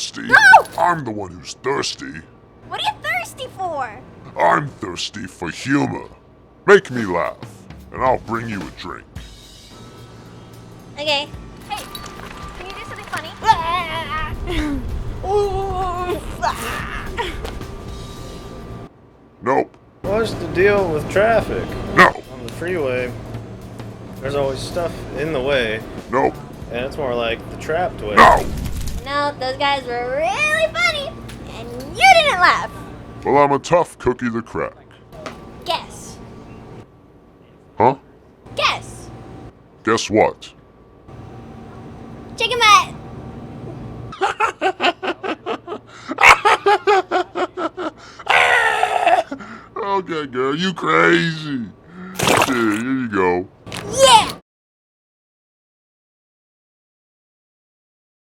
thirsty. No! I'm the one who's thirsty. What are you thirsty for? I'm thirsty for humor. Make me laugh, and I'll bring you a drink. Okay. Hey, can you do something funny? Nope. What's the deal with traffic? No. On the freeway, there's always stuff in the way, Nope. and it's more like the trapped way. No. No, those guys were really funny, and you didn't laugh. Well, I'm a tough cookie to crack. Guess. Huh? Guess. Guess what? Chicken butt. Okay, girl, you crazy. Here you go.